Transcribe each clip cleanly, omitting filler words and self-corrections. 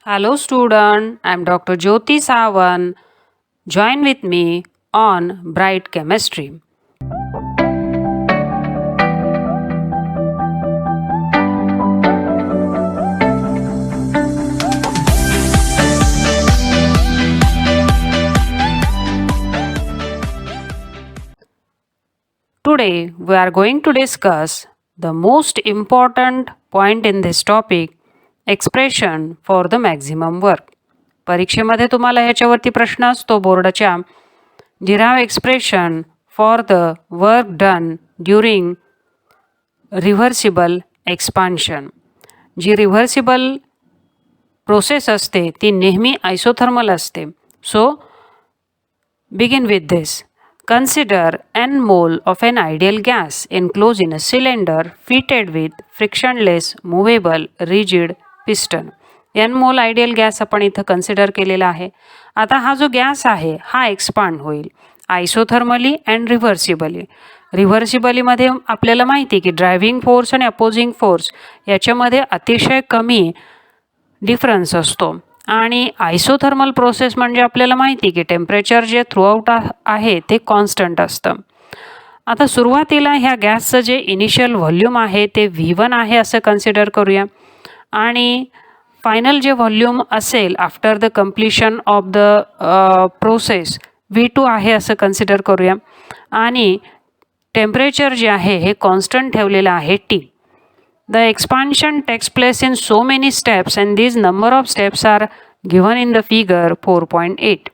Hello student, I am Dr. Jyoti Sawan. Join with me on Bright Chemistry. Today we are going to discuss the most important point in this topic, expression for the maximum work. परीक्षेमध्ये तुम्हाला ह्याच्यावरती प्रश्न असतो बोर्डाच्या. Derive expression for the work done during reversible expansion. G reversible process असते ती नेहमी isothermal असते. So begin with this. Consider n mole of an ideal gas enclosed in a cylinder fitted with frictionless movable rigid piston. n मोल ideal gas आपण इथं consider केलेला आहे. आता हा जो गॅस आहे हा एक्सपांड होईल आयसोथर्मली अँड रिव्हर्सिबली. रिव्हर्सिबलीमध्ये आपल्याला माहिती आहे की ड्रायव्हिंग फोर्स आणि अपोजिंग फोर्स याच्यामध्ये अतिशय कमी डिफरन्स असतो. आणि आयसोथर्मल प्रोसेस म्हणजे आपल्याला माहिती की टेम्परेचर जे थ्रूआउट आहे ते कॉन्स्टंट असतं. आता सुरुवातीला ह्या गॅसचं जे इनिशियल व्हॉल्यूम आहे ते V1 आहे असं कन्सिडर करूया. आणि फायनल जे व्हॉल्यूम असेल after the completion of the process V2 आहे असं कन्सिडर करूया. आणि टेम्परेचर जे आहे हे कॉन्स्टंट ठेवलेलं आहे T. The expansion takes place in so many steps and these number of steps are given in the figure 4.8.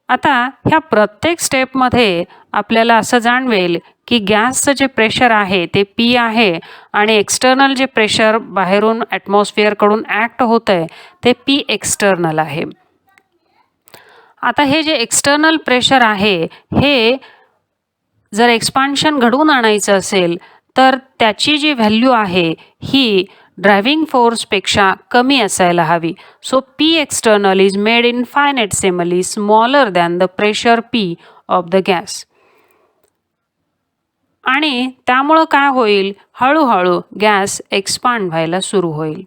आता ह्या प्रत्येक स्टेपमध्ये आपल्याला असं जाणवेल की गॅसचं जे प्रेशर आहे ते P आहे आणि एक्सटर्नल जे प्रेशर बाहेरून ॲटमॉस्फिअरकडून ॲक्ट होतं आहे ते P एक्सटर्नल आहे. आता हे जे एक्सटर्नल प्रेशर आहे हे जर एक्सपान्शन घडवून आणायचं असेल तर त्याची जी व्हॅल्यू आहे ही ड्रायव्हिंग फोर्सपेक्षा कमी असायला हवी. So P external is made infinitesimally smaller than the pressure P of the gas. आणि त्यामुळं काय होईल, हळूहळू गॅस एक्सपांड व्हायला सुरू होईल.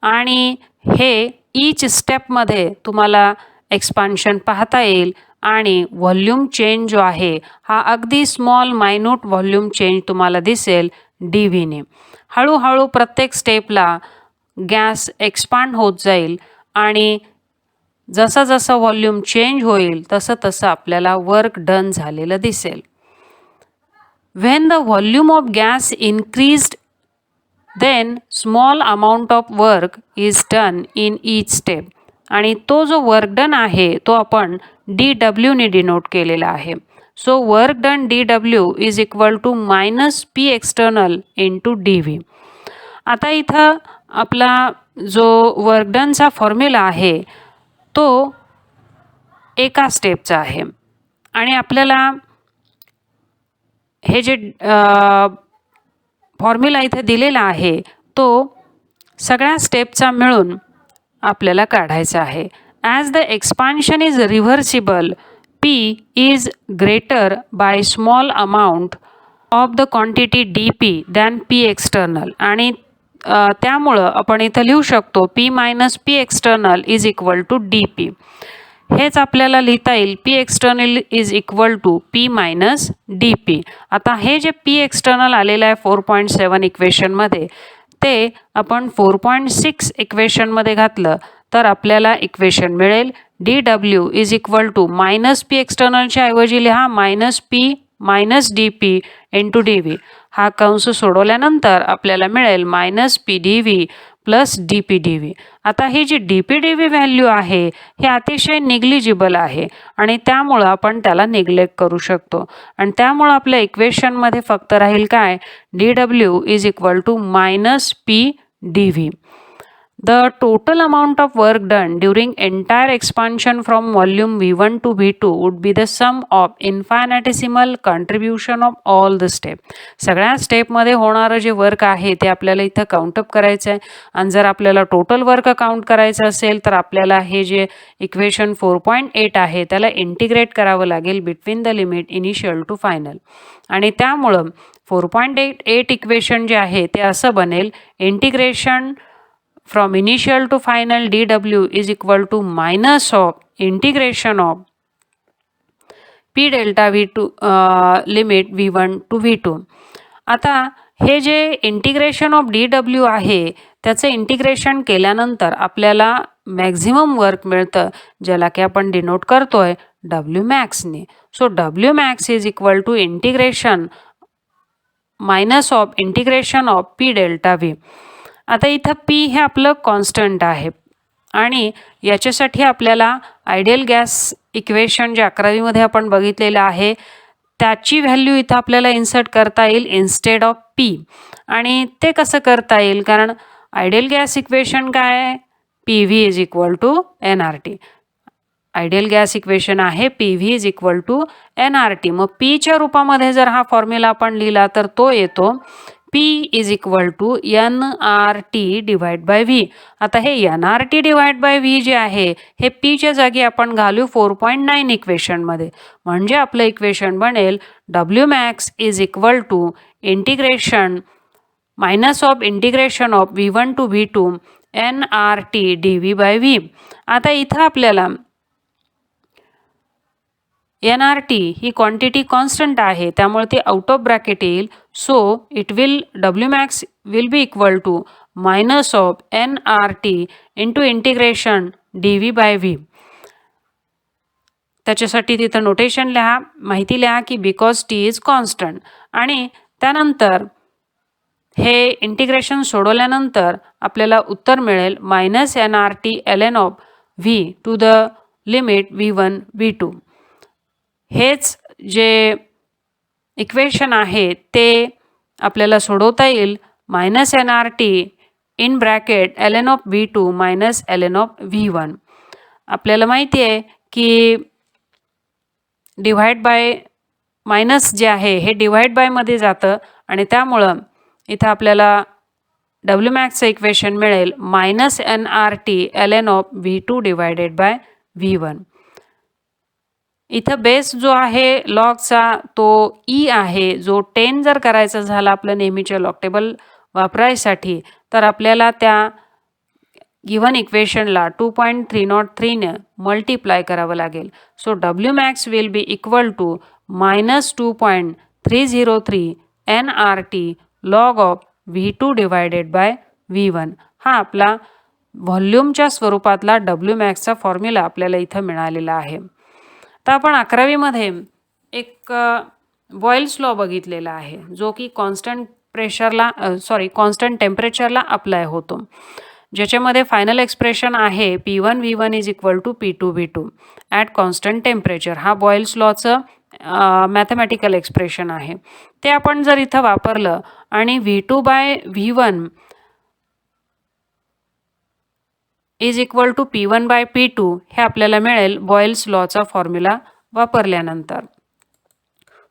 आणि हे ईच स्टेपमध्ये तुम्हाला एक्सपान्शन पाहता येईल. आणि व्हॉल्यूम चेंज जो आहे हा अगदी स्मॉल मायन्यूट व्हॉल्यूम चेंज तुम्हाला दिसेल DVने. हळूहळू प्रत्येक स्टेपला गॅस एक्सपांड होत जाईल आणि जसं जसं व्हॉल्यूम चेंज होईल तसं तसं आपल्याला वर्क डन झालेलं दिसेल. When the volume of gas increased, then small amount of work is done in each step. आणि तो जो वर्क डन आहे तो आपण DW ने डिनोट केलेला आहे. So work done DW is equal to minus P external into DV. आता इथं आपला जो वर्क डनचा फॉर्म्युला आहे तो एका स्टेपचा आहे. आणि आपल्याला हे जे फॉर्म्युला इथे दिलेला आहे तो सगळ्या स्टेपचा मिळून आपल्याला काढायचा आहे. As the expansion is reversible P is greater by small amount of the quantity DP than P external. आणि त्यामुळं आपण इथं लिहू शकतो P minus P external is equal to DP. हेच आपल्याला लिहिता येईल P external is equal to P minus DP. आता हे जे P एक्सटर्नल आलेलं आहे 4.7 इक्वेशनमध्ये ते आपण 4.6 इक्वेशनमध्ये घातलं तर आपल्याला इक्वेशन मिळेल DW is equal to minus P एक्सटर्नलच्या ऐवजी लिहा minus P minus DP into DV. हा कंस सोडवल्यानंतर आपल्याला मिळेल मायनस PdV प्लस DPdV. आता ही जी DPdV व्हॅल्यू आहे हे अतिशय निग्लिजिबल आहे आणि त्यामुळं आपण त्याला निग्लेक्ट करू शकतो. आणि त्यामुळं आपल्या इक्वेशनमध्ये फक्त राहील काय, DW is equal to minus PdV. The total amount of work done during entire expansion from volume V1 to V2 would be the sum of infinitesimal contribution of all the step. सगळ्या स्टेपमध्ये होणारं जे work आहे ते आपल्याला इथं काउंटअप करायचं आहे. आणि जर आपल्याला टोटल वर्क काउंट करायचं असेल तर आपल्याला हे जे इक्वेशन 4.8 आहे त्याला इंटिग्रेट करावं लागेल between the limit initial to final. आणि त्यामुळं 4.8 इक्वेशन जे आहे ते असं बनेल integration from initial to final dW is equal to minus of integration of P delta V2 limit V1 to V2. आता हे जे इंटिग्रेशन ऑफ dW आहे त्याचं इंटिग्रेशन केल्यानंतर आपल्याला मॅक्झिमम वर्क मिळतं, ज्याला की आपण डिनोट करतोय W मॅक्सने. So W max is equal to integration minus of integration of P delta V. आता इथं P हे आपलं कॉन्स्टंट आहे आणि याच्यासाठी आपल्याला आयडियल गॅस इक्वेशन जे 11वीमध्ये आपण बघितलेलं आहे त्याची व्हॅल्यू इथं आपल्याला इन्सर्ट करता येईल इन्स्टेड ऑफ P. आणि ते कसं करता येईल, कारण आयडियल गॅस इक्वेशन काय आहे, PV is equal to NRT. Ideal gas equation आहे PV is equal to NRT. मग Pच्या रूपामध्ये जर हा फॉर्म्युला आपण लिहिला तर तो येतो P is equal to NRT divide by V. आता हे NRT डिवाइड बाय V जे आहे हे Pच्या जागी आपण घालू 4.9 इक्वेशनमध्ये. म्हणजे आपलं इक्वेशन बनेल W max is equal to integration minus of integration of V1 to V2 NRT dV by V. आता इथं आपल्याला NRT ही क्वांटिटी कॉन्स्टंट आहे त्यामुळे ती आउट ऑफ ब्रॅकेट येईल. So it will W max will be equal to minus of NRT into integration dV by V. त्याच्यासाठी तिथं notation लिहा, माहिती लिहा की बिकॉज T इज कॉन्स्टंट. आणि त्यानंतर हे इंटिग्रेशन सोडवल्यानंतर आपल्याला उत्तर मिळेल minus NRT ln of V to the limit V1 V2. हेच जे इक्वेशन आहे ते आपल्याला सोडवता येईल minus NRT in bracket ln of V2 minus ln of V1. आपल्याला माहिती आहे की डिवाइड बाय मायनस जे आहे हे डिवाइड बायमध्ये जातं आणि त्यामुळं इथं आपल्याला W मॅक्सचं इक्वेशन मिळेल minus NRT ln of V2 divided by V1. इथं बेस जो आहे लॉगचा तो E आहे, जो 10 जर करायचा झाला आपलं नेहमीच्या लॉग टेबल वापरायसाठी तर आपल्याला त्या गिवन इक्वेशनला 2.303 ने मल्टिप्लाय करावं लागेल. So W max will be equal to minus 2.303 NRT log of V2 divided by V1. हा आपला व्हॉल्यूमच्या स्वरूपातला W मॅक्सचा फॉर्म्युला आपल्याला इथं मिळालेला आहे. तर आपण 11वीमध्ये एक बॉयल्स लॉ बघितलेला आहे जो की कॉन्स्टंट कॉन्स्टंट टेम्परेचरला अप्लाय होतो, ज्याच्यामध्ये फायनल एक्सप्रेशन आहे P1 V1 is equal to P2 V2 at constant temperature. हा बॉयल्स लॉचं मॅथमॅटिकल एक्सप्रेशन आहे. ते आपण जर इथं वापरलं आणि V2 by V1 is equal to P1 by P2 हे आपल्याला मिळेल बॉयल्स लॉचा फॉर्म्युला वापरल्यानंतर.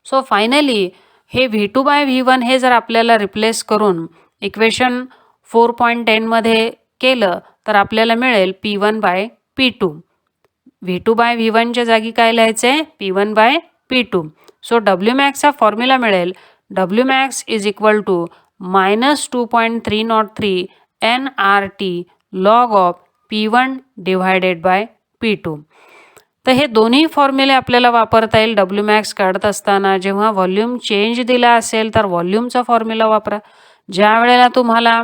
सो फायनली हे V2 बाय V1 हे जर आपल्याला रिप्लेस करून इक्वेशन 4.10 मध्ये केलं तर आपल्याला मिळेल P1 by P2. V2 bye V1च्या जागी काय लिहायचं आहे, P1 by P2. So W मॅक्सचा फॉर्म्युला मिळेल W max is equal to minus 2.303 NRT log of P1 divided by P2. तर हे दोन्ही फॉर्म्युले आपल्याला वापरता येईल W मॅक्स काढत असताना. जेव्हा व्हॉल्यूम चेंज दिला असेल तर व्हॉल्यूमचा फॉर्म्युला वापरा. ज्या वेळेला तुम्हाला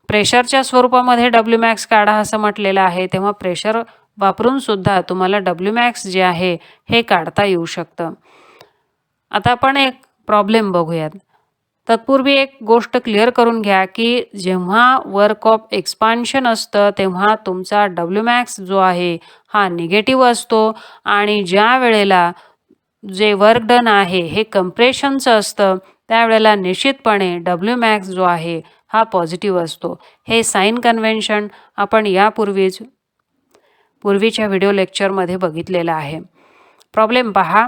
प्रेशरच्या स्वरूपामध्ये W मॅक्स काढा असं म्हटलेलं आहे तेव्हा प्रेशर वापरून सुद्धा तुम्हाला W मॅक्स जे आहे हे काढता येऊ शकतं. आता आपण एक प्रॉब्लेम बघूयात. तत्पूर्वी एक गोष्ट क्लिअर करून घ्या की जेव्हा वर्क ऑफ एक्सपान्शन असतं तेव्हा तुमचा W मॅक्स जो आहे हा निगेटिव्ह असतो आणि ज्या वेळेला जे वर्क डन आहे हे कंप्रेशनचं असतं त्यावेळेला निश्चितपणे W मॅक्स जो आहे हा पॉझिटिव्ह असतो. हे साइन कन्व्हेन्शन आपण पूर्वीच्या व्हिडिओ लेक्चरमध्ये बघितलेलं आहे. प्रॉब्लेम पहा.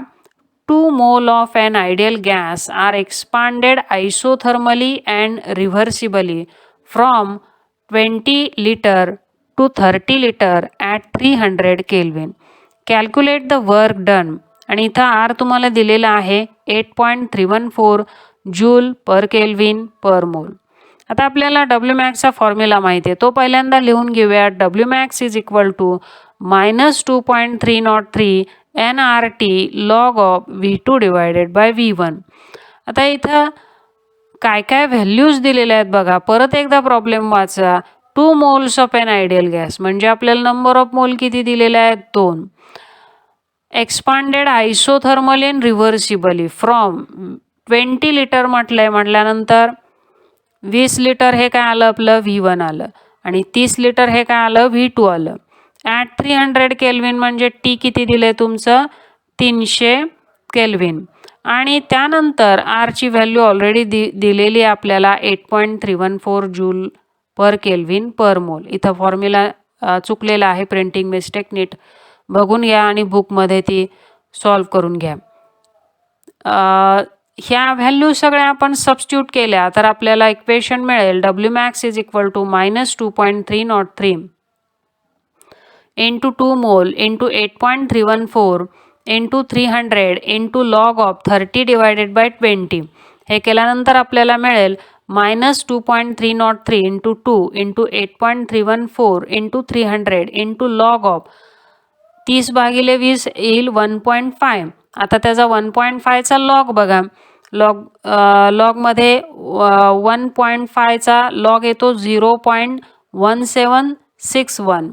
2 mole of an ideal gas are expanded isothermally and reversibly from 20 liter to 30 liter at 300 Kelvin. Calculate the work done. आणि इथं R तुम्हाला दिलेला आहे 8.314 जूल पर केल्विन पर मोल. आता आपल्याला डब्ल्यू मॅक्सचा फॉर्म्युला माहिती आहे, तो पहिल्यांदा लिहून घेऊया. W max is equal to -2.303 nRT log of V2 divided by V1. आता इथं काय काय व्हॅल्यूज दिलेल्या आहेत बघा. परत एकदा प्रॉब्लेम वाचा. 2 moles of an ideal gas म्हणजे आपल्याला नंबर ऑफ मोल किती दिलेले आहेत? 2. Expanded isothermal in reversibly from 20 litre म्हटल्यानंतर 20 लिटर हे काय आलं आपलं? V1 आलं. आणि 30 लिटर हे काय आलं? V2 आलं. ॲट 300 केल्विन म्हणजे टी किती दिले तुमचं? 300 केल्विन. आणि त्यानंतर आरची व्हॅल्यू ऑलरेडी दिलेली आहे आपल्याला 8.314 जूल पर केल्विन पर मोल. इथं फॉर्म्युला चुकलेला आहे, प्रिंटिंग मिस्टेक, नीट बघून घ्या आणि बुकमध्ये ती सॉल्व करून घ्या. ह्या व्हॅल्यू सगळ्या आपण सबस्टिट्यूट केल्या तर आपल्याला इक्वेशन मिळेल W max is equal to -2.303 into 2 mole into 8.314 into 300 into log of 30 divided by 20. हे केल्यानंतर आपल्याला मिळेल -2.303 into 2 into 8.314 into 300 into log of 30 भागिले 20 येईल 1.5. आता त्याचा 1.5चा लॉग बघा. लॉगमध्ये 1.5चा लॉग येतो 0.1761.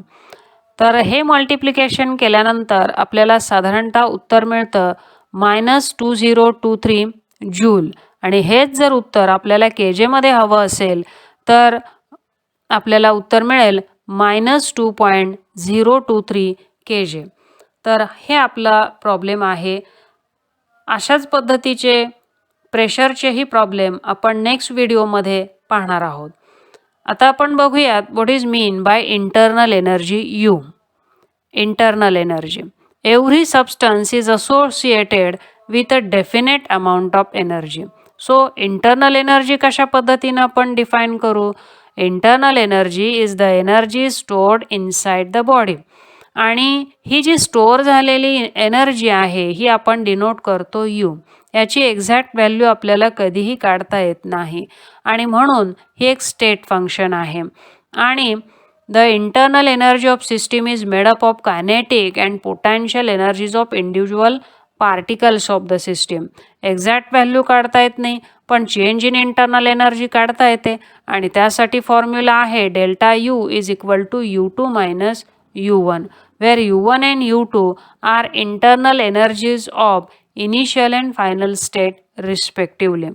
तर हे मल्टिप्लिकेशन केल्यानंतर आपल्याला साधारणतः उत्तर मिळतं -2023 जूल. आणि हेच जर उत्तर आपल्याला केजेमध्ये हवं असेल तर आपल्याला उत्तर मिळेल -2.023 केजे. तर हे आपला प्रॉब्लेम आहे. अशाच पद्धतीचे प्रेशरचेही प्रॉब्लेम आपण नेक्स्ट व्हिडिओमध्ये पाहणार आहोत. आता आपण बघूयात what is mean by internal energy you. Internal energy. Every substance is associated with a definite amount of energy. So internal energy कशा पद्धतीनं आपण डिफाईन करू? Internal energy is the energy stored inside the body. आणि ही जी store झालेली energy आहे ही आपण denote करतो you. याची एक्झॅक्ट व्हॅल्यू आपल्याला कधीही काढता येत नाही आणि म्हणून ही एक स्टेट फंक्शन आहे. आणि the internal energy of system is made up of kinetic and potential energies of individual particles of the system. Exact value काढता येत नाही पण चेंज इन इंटरनल एनर्जी काढता येते आणि त्यासाठी फॉर्म्युला आहे delta U is equal to U2 minus U1 where U1 and U2 are internal energies of initial and final state respectively.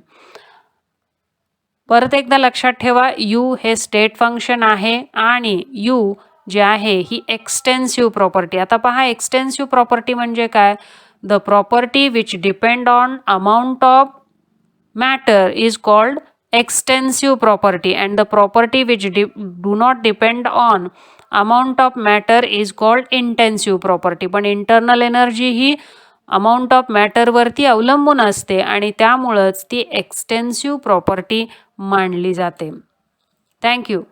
परत एकदा लक्षात ठेवा, U हे स्टेट फंक्शन आहे आणि U जे आहे ही एक्सटेन्सिव्ह प्रॉपर्टी. आता पहा एक्सटेन्सिव्ह प्रॉपर्टी म्हणजे काय? The property which depend on amount of matter is called extensive property and the property which do not depend on amount of matter is called intensive property. पण internal energy ही amount of मॅटरवरती अवलंबून असते आणि त्यामुळंच ती extensive property मानली जाते. थँक्यू.